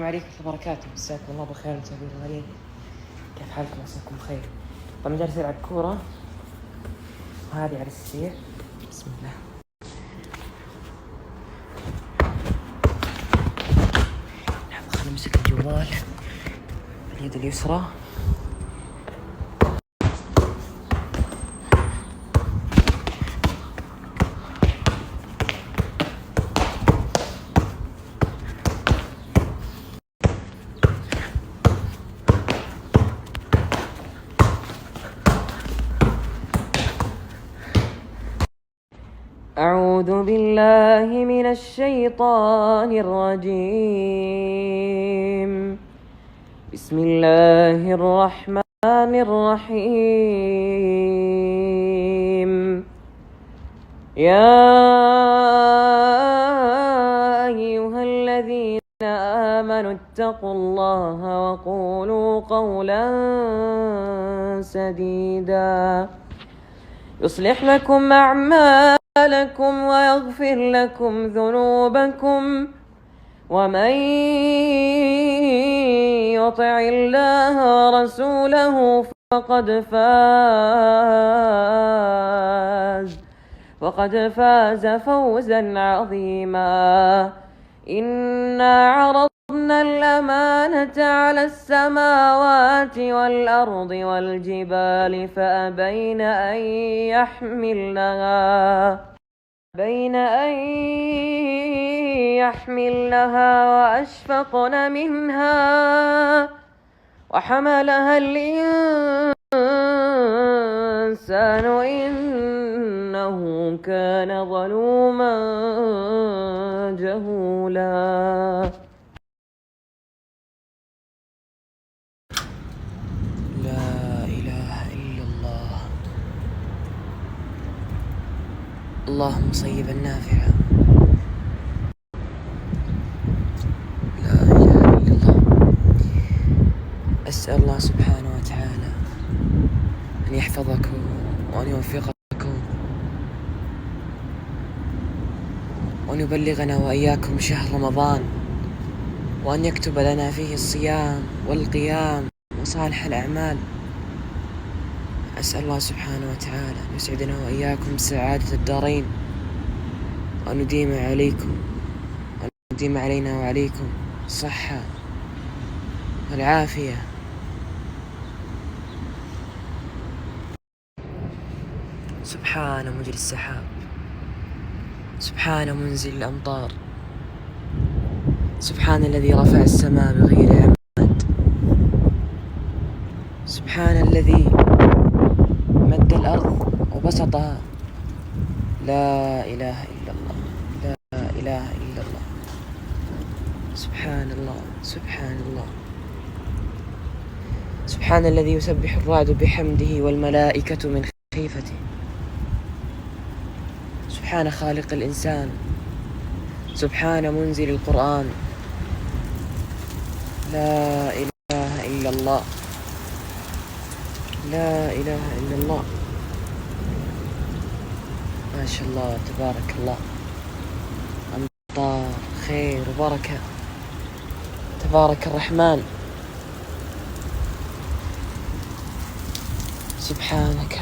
عليكم ورحمة الله وبركاته. مساكم الله بخير متابعين الغاليين، كيف حالكم؟ عساكم بخير. طبعا جالس ألعب كورة وهذه على السريع. بسم الله. خلينا نمسك الجوال باليد اليسرى. أعوذ بالله من الشيطان الرجيم. بسم الله الرحمن الرحيم. يا أيها الذين آمنوا اتقوا الله وقولوا قولا سديدا يصلح لكم أعمالكم ويغفر لكم ذنوبكم، ومن يطع الله ورسوله فقد فاز فوزا عظيما. إنا عرضنا الأمانة على السماوات والأرض والجبال فأبين أن يحملنها وأشفقن منها وحملها الإنسان إنه كان ظلوما جهولا. لا إله إلا الله. اللهم صيبا نافعا. لا إله إلا الله. أسأل الله سبحانه وتعالى أن يحفظكم وأن يوفقكم وأن يبلغنا وإياكم شهر رمضان، وأن يكتب لنا فيه الصيام والقيام وصالح الأعمال. أسأل الله سبحانه وتعالى أن يسعدنا وإياكم سعادة الدارين، وأن يديم علينا وعليكم الصحة والعافية. سبحان مجري السحاب، سبحان منزل الأمطار، سبحان الذي رفع السماء بغير عمد، سبحان الذي مد الأرض وبسطها. لا إله إلا الله. لا إله إلا الله. سبحان الله. سبحان الله. سبحان الذي يسبح الرعد بحمده والملائكة من خيفته. سبحان خالق الإنسان، سبحان منزل القرآن. لا إله إلا الله. لا إله إلا الله. ما شاء الله تبارك الله، أمطار خير وبركة، تبارك الرحمن. سبحانك